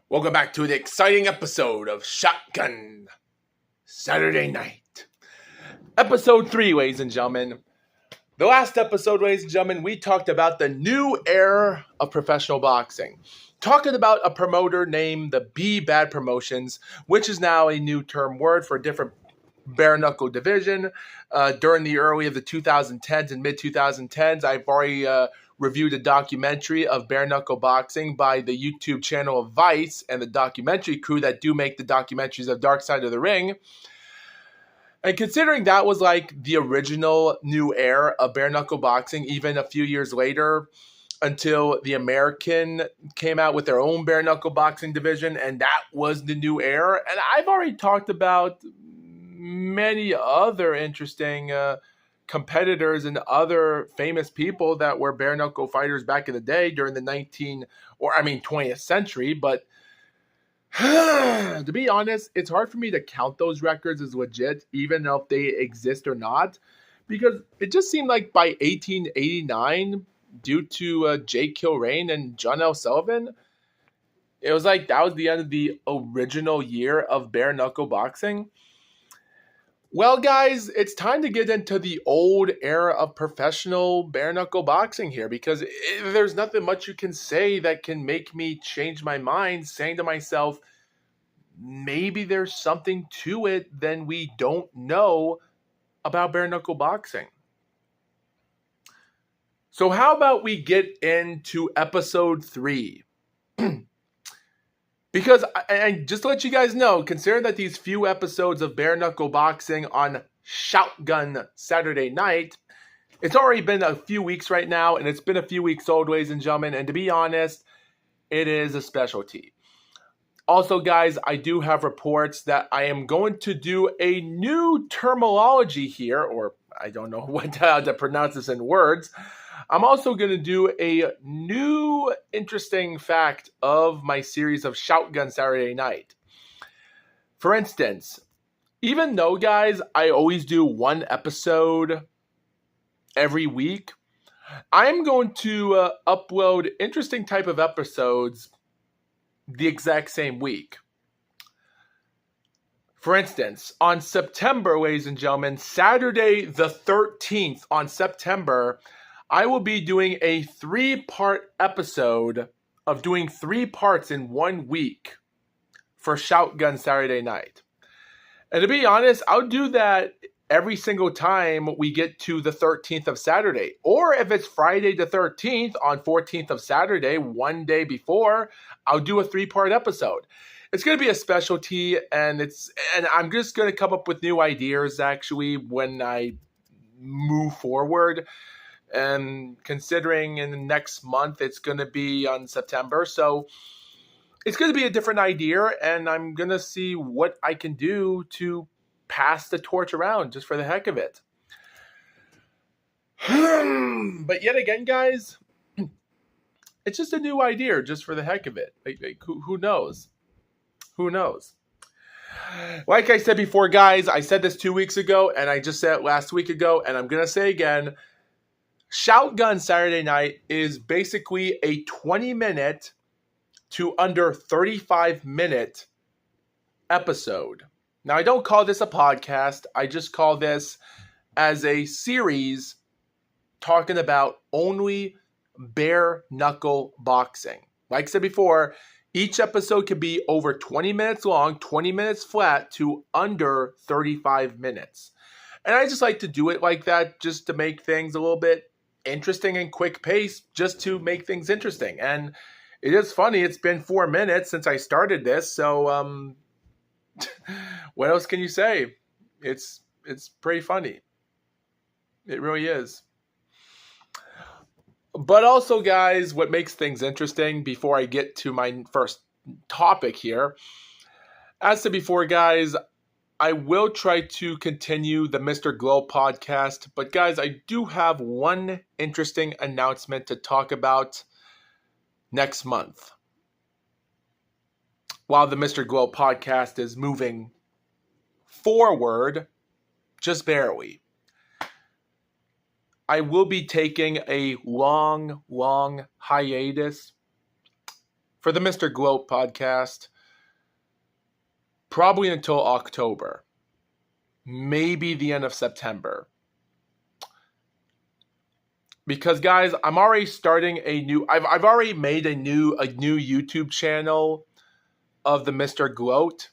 Welcome back to the exciting episode of Shotgun Saturday Night. Episode 3, ladies and gentlemen. The last episode, ladies and gentlemen, we talked about the new era of professional boxing. Talking about a promoter named the B Bad Promotions, which is now a new term word for a different bare knuckle division. During the early of the 2010s and mid 2010s, I've already reviewed a documentary of bare knuckle boxing by the YouTube channel of Vice and the documentary crew that do make the documentaries of Dark Side of the Ring. And considering that was like the original new era of bare knuckle boxing, even a few years later, until the American came out with their own bare knuckle boxing division, and that was the new era. And I've already talked about many other interesting competitors and other famous people that were bare knuckle fighters back in the day during the 20th century. But to be honest, it's hard for me to count those records as legit, even if they exist or not, because it just seemed like by 1889, due to Jake Kilrain and John L. Sullivan, it was like that was the end of the original year of bare knuckle boxing. Well, guys, it's time to get into the old era of professional bare knuckle boxing here, because there's nothing much you can say that can make me change my mind, saying to myself, maybe there's something to it than we don't know about bare knuckle boxing. So how about we get into episode 3? Because, and just to let you guys know, considering that these few episodes of bare knuckle boxing on Shotgun Saturday Night, it's already been a few weeks right now, and it's been a few weeks old, ladies and gentlemen, and to be honest, it is a specialty. Also, guys, I do have reports that I am going to do a new terminology here, or I don't know how to pronounce this in words. I'm also going to do a new interesting fact of my series of Shotgun Saturday Night. For instance, even though, guys, I always do one episode every week, I'm going to upload interesting type of episodes the exact same week. For instance, on September, ladies and gentlemen, Saturday the 13th on September, I will be doing a 3-part episode of doing 3 parts in 1 week for Shotgun Saturday Night. And to be honest, I'll do that every single time we get to the 13th of Saturday. Or if it's Friday the 13th on 14th of Saturday, one day before, I'll do a 3-part episode. It's going to be a specialty, and I'm just going to come up with new ideas actually when I move forward. And considering in the next month it's going to be on September, so it's going to be a different idea, and I'm going to see what I can do to pass the torch around just for the heck of it. But yet again, guys, it's just a new idea just for the heck of it. Like, who knows? Who knows? Like I said before, guys, I said this 2 weeks ago, and I just said it last week ago, and I'm going to say again, Shotgun Saturday Night is basically a 20-minute to under 35-minute episode. Now, I don't call this a podcast. I just call this as a series talking about only bare knuckle boxing. Like I said before, each episode can be over 20 minutes long, 20 minutes flat to under 35 minutes. And I just like to do it like that just to make things a little bit interesting and quick pace, just to make things interesting. And it is funny, it's been 4 minutes since I started this, so what else can you say? It's pretty funny. It really is. But also, guys, what makes things interesting before I get to my first topic here, as said before, guys, I will try to continue the Mr. Glow podcast, but guys, I do have one interesting announcement to talk about next month. While the Mr. Glow podcast is moving forward, just barely, I will be taking a long hiatus for the Mr. Gloat podcast, probably until October, maybe the end of September. Because guys, I'm already starting I've already made a new YouTube channel of the Mr. Gloat.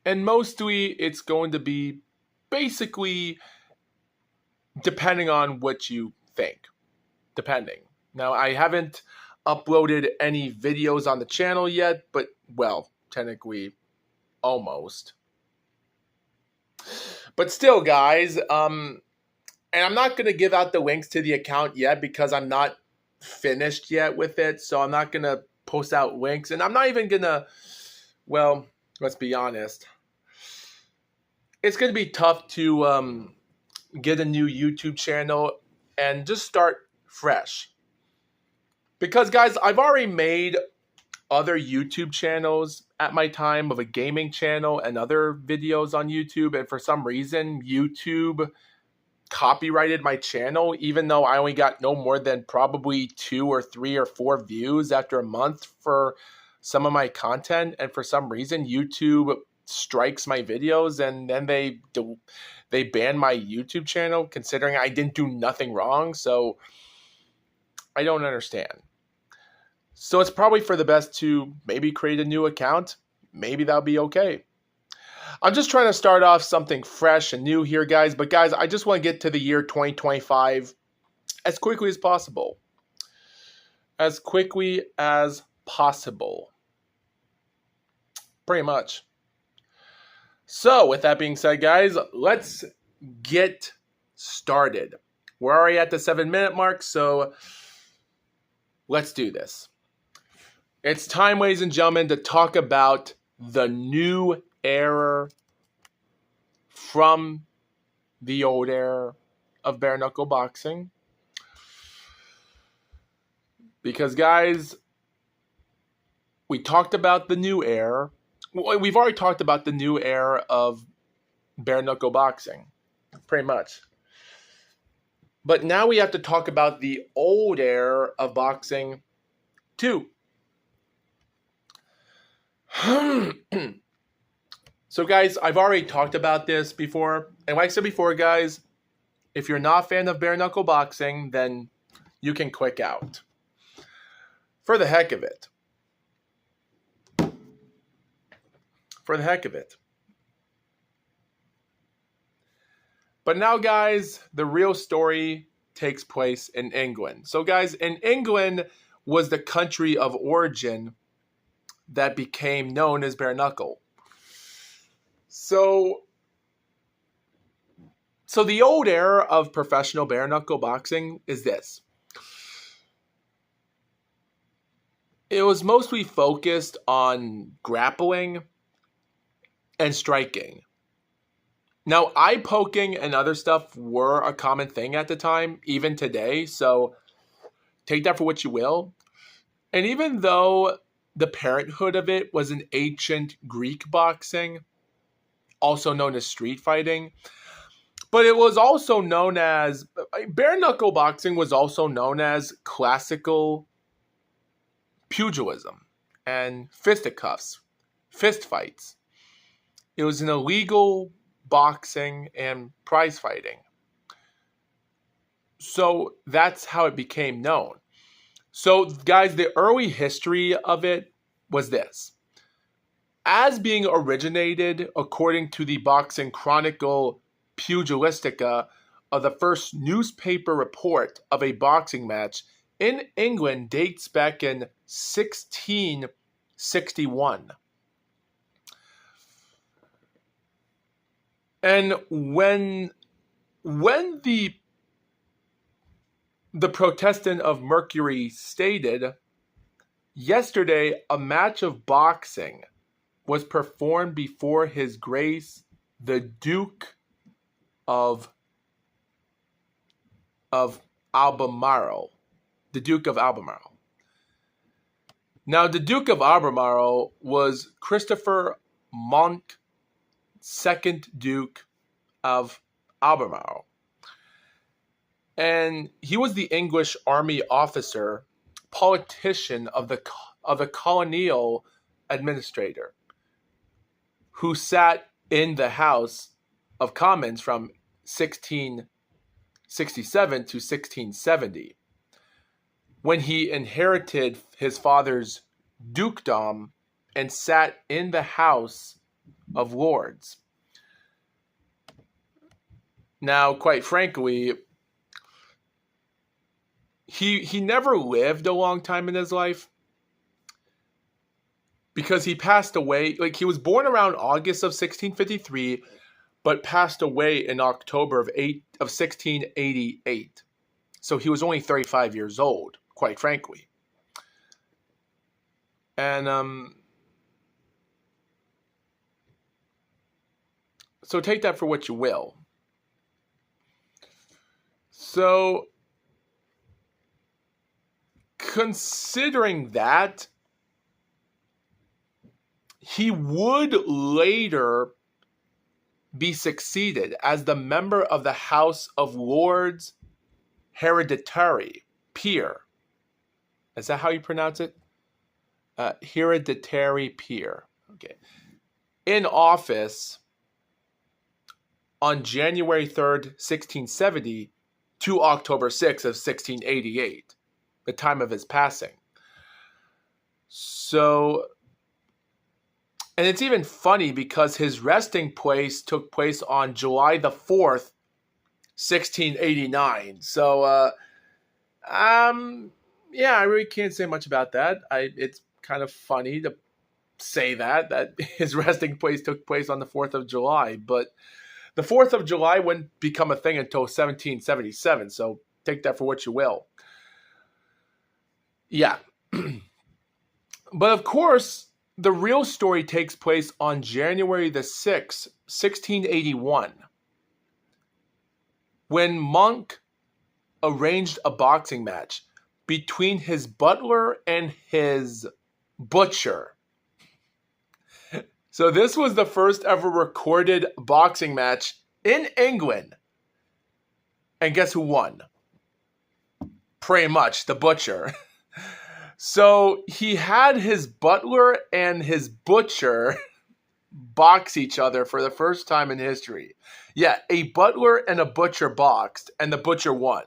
And mostly it's going to be basically depending on what you think. Depending. Now, I haven't uploaded any videos on the channel yet, but, well, technically, almost. But still, guys, and I'm not going to give out the links to the account yet because I'm not finished yet with it, so I'm not going to post out links, and I'm not even going to, well, let's be honest. It's going to be tough to get a new YouTube channel and just start fresh. Because, guys, I've already made other YouTube channels at my time of a gaming channel and other videos on YouTube. And for some reason, YouTube copyrighted my channel, even though I only got no more than probably 2 or 3 or 4 views after a month for some of my content. And for some reason, YouTube strikes my videos and then they ban my YouTube channel, considering I didn't do nothing wrong. So I don't understand. So it's probably for the best to maybe create a new account. Maybe that'll be okay. I'm just trying to start off something fresh and new here, guys. But guys, I just want to get to the year 2025 as quickly as possible. As quickly as possible. Pretty much. So with that being said, guys, let's get started. We're already at the 7-minute mark, so let's do this. It's time, ladies and gentlemen, to talk about the new era from the old era of bare knuckle boxing. Because, guys, we talked about the new era. We've already talked about the new era of bare knuckle boxing, pretty much. But now we have to talk about the old era of boxing, too. So, guys, I've already talked about this before. And like I said before, guys, if you're not a fan of bare knuckle boxing, then you can click out. For the heck of it. For the heck of it. But now, guys, the real story takes place in England. So, guys, in England was the country of origin that became known as bare knuckle. So the old era of professional bare knuckle boxing is this. It was mostly focused on grappling and striking. Now, eye poking and other stuff were a common thing at the time, even today, so take that for what you will. And even though the parenthood of it was an ancient Greek boxing, also known as street fighting, but it was also known as, bare knuckle boxing was also known as classical pugilism and fisticuffs, fist fights. It was an illegal boxing and prize fighting. So that's how it became known. So, guys, the early history of it was this. As being originated, according to the Boxing Chronicle Pugilistica, of the first newspaper report of a boxing match in England dates back in 1661. And when the Protestant of Mercury stated, yesterday a match of boxing was performed before His Grace the Duke of Albemarle. The Duke of Albemarle. Now, the Duke of Albemarle was Christopher Monk, 2nd Duke of Albemarle. And he was the English army officer politician of the colonial administrator who sat in the House of Commons from 1667 to 1670, when he inherited his father's dukedom and sat in the House of Lords. Now, quite frankly, he never lived a long time in his life because he passed away. Like, he was born around August of 1653, but passed away in October of 1688. So he was only 35 years old, quite frankly. And so take that for what you will. So, considering that, he would later be succeeded as the member of the House of Lords Hereditary Peer. Is that how you pronounce it? Hereditary Peer. Okay. In office on January 3rd, 1670 to October 6th of 1688, the time of his passing. So, and it's even funny because his resting place took place on July the 4th, 1689. So, yeah, I really can't say much about that. It's kind of funny to say that his resting place took place on the 4th of July, but the 4th of July wouldn't become a thing until 1777, so take that for what you will. Yeah. But of course, the real story takes place on January the 6th, 1681, when Monk arranged a boxing match between his butler and his butcher. So this was the first ever recorded boxing match in England. And guess who won? Pretty much the butcher. So he had his butler and his butcher box each other for the first time in history. Yeah, a butler and a butcher boxed, and the butcher won.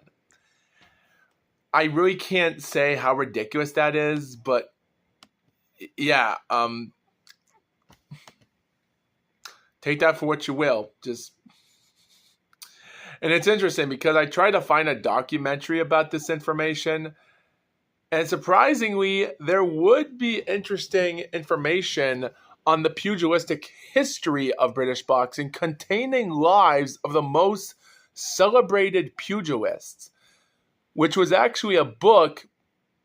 I really can't say how ridiculous that is, but yeah, take that for what you will. And it's interesting because I tried to find a documentary about this information, and surprisingly, there would be interesting information on the pugilistic history of British boxing containing lives of the most celebrated pugilists, which was actually a book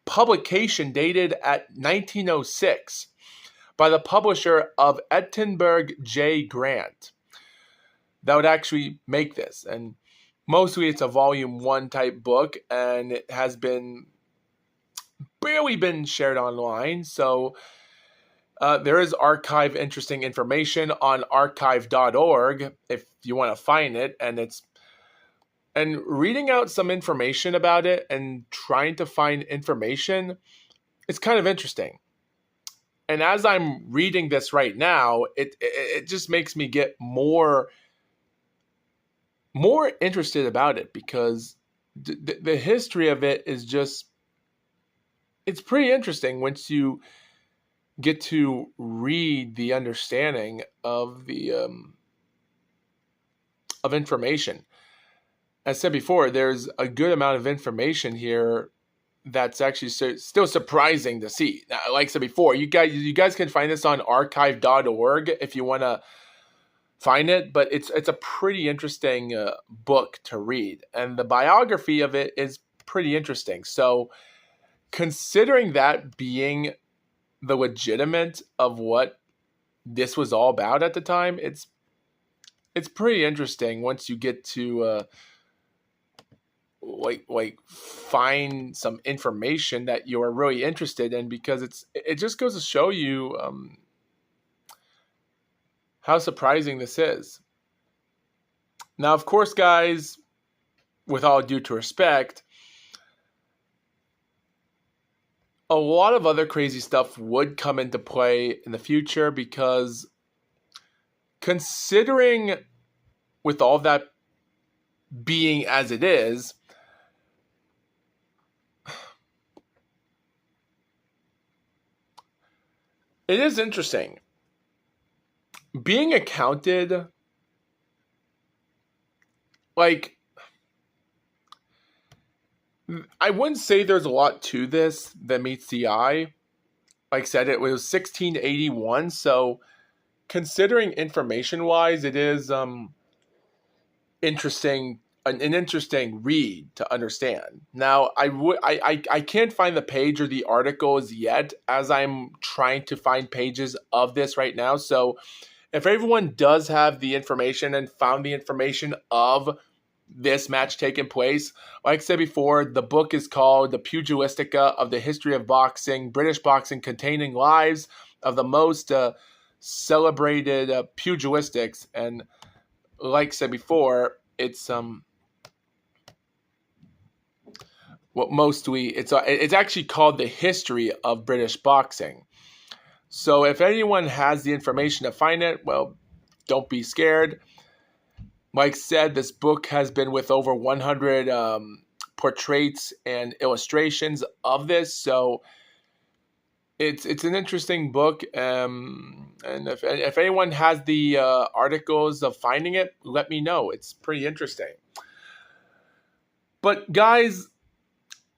publication dated at 1906 by the publisher of Edinburgh J. Grant that would actually make this. And mostly it's a volume 1 type book, and it has barely been shared online. So there is archive interesting information on archive.org if you want to find it. And reading out some information about it and trying to find information, it's kind of interesting. And as I'm reading this right now, it just makes me get more interested about it, because the history of it is just, it's pretty interesting once you get to read the understanding of the of information. As I said before, there's a good amount of information here that's actually still surprising to see. Now, like I said before, you guys can find this on archive.org if you want to find it, but it's a pretty interesting book to read, and the biography of it is pretty interesting. So, considering that being the legitimate of what this was all about at the time, it's pretty interesting once you get to like find some information that you are really interested in, because it just goes to show you how surprising this is. Now, of course, guys, with all due to respect, a lot of other crazy stuff would come into play in the future, because considering with all that being as it is, it is interesting. Being accounted, like, I wouldn't say there's a lot to this that meets the eye. Like I said, it was 1681, so considering information-wise, it is interesting, an interesting read to understand. Now, I can't find the page or the articles yet, as I'm trying to find pages of this right now. So if everyone does have the information and found the information of this match taking place, like I said before, the book is called The Pugilistica of the History of Boxing, British Boxing, containing lives of the most celebrated pugilistics. And like I said before, it's it's actually called The History of British Boxing. So if anyone has the information to find it, well, don't be scared. Like I said, this book has been with over 100 portraits and illustrations of this, so it's an interesting book. And if anyone has the articles of finding it, let me know. It's pretty interesting. But guys,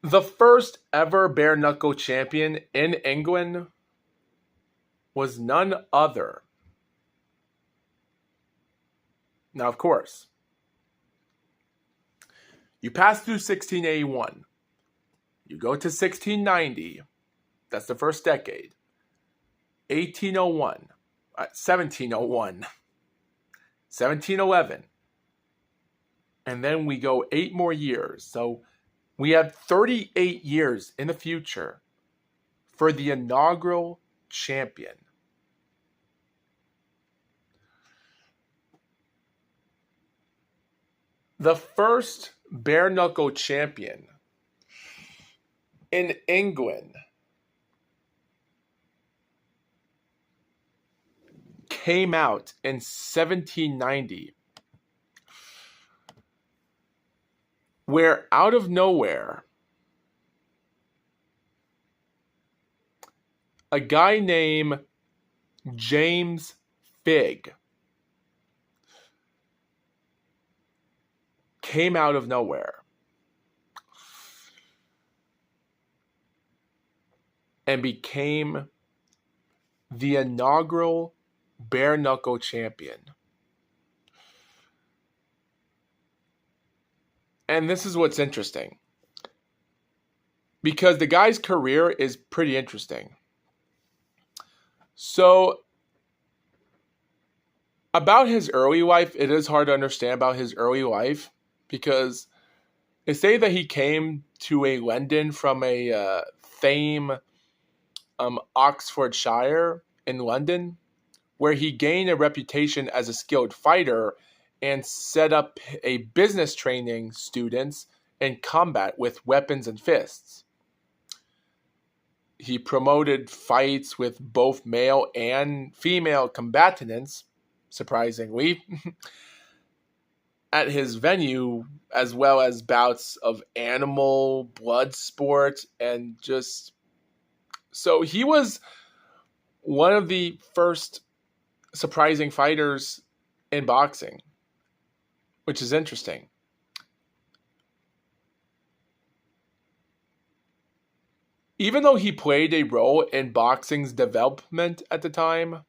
the first ever bare knuckle champion in England was none other. Now, of course, you pass through 1681. You go to 1690. That's the first decade. 1801. 1701. 1711. And then we go 8 more years. So we have 38 years in the future for the inaugural champion. The first bare knuckle champion in England came out in 1790, where out of nowhere, a guy named James Figg came out of nowhere and became the inaugural bare knuckle champion. And this is what's interesting, because the guy's career is pretty interesting. So about his early life, it is hard to understand about his early life, because they say that he came to a London from a Thame, Oxfordshire in London, where he gained a reputation as a skilled fighter and set up a business training students in combat with weapons and fists. He promoted fights with both male and female combatants, surprisingly, at his venue, as well as bouts of animal blood sport. And just, so he was one of the first surprising fighters in boxing, which is interesting. Even though he played a role in boxing's development at the time,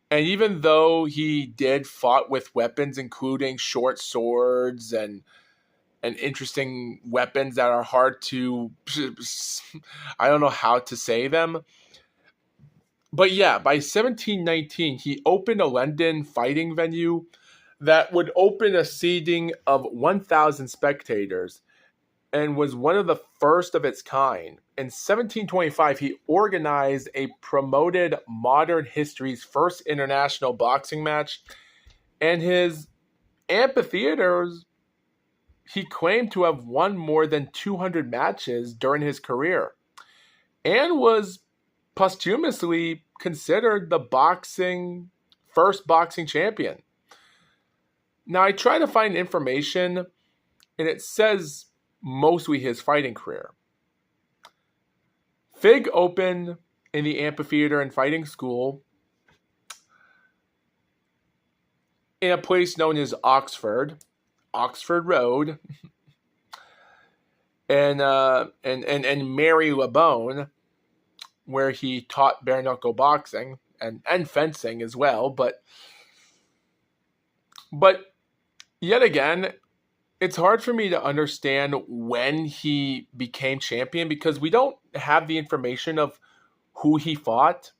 and even though he did fought with weapons, including short swords and interesting weapons that are hard to, I don't know how to say them. But yeah, by 1719, he opened a London fighting venue that would open a seating of 1,000 spectators, and was one of the first of its kind. In 1725, he organized a promoted modern history's first international boxing match, and his amphitheaters he claimed to have won more than 200 matches during his career and was posthumously considered the first boxing champion. Now, I try to find information, and it says mostly his fighting career. Fig opened in the amphitheater and fighting school in a place known as Oxford Road, and Mary LeBone, where he taught bare knuckle boxing and fencing as well. But yet again, it's hard for me to understand when he became champion because we don't have the information of who he fought.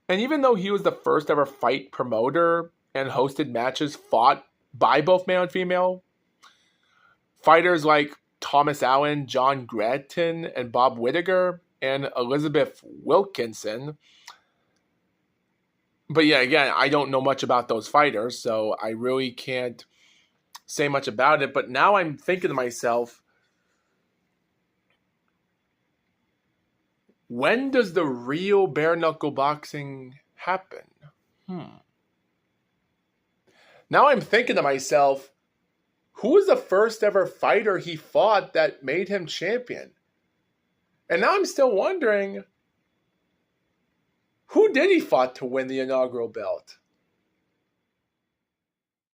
And even though he was the first ever fight promoter and hosted matches fought by both male and female, fighters like Thomas Allen, John Gretton, and Bob Whittaker, and Elizabeth Wilkinson. But yeah, again, I don't know much about those fighters, so I really can't say much about it. But now I'm thinking to myself, when does the real bare knuckle boxing happen? Now I'm thinking to myself, who was the first ever fighter he fought that made him champion? And now I'm still wondering, who did he fight to win the inaugural belt?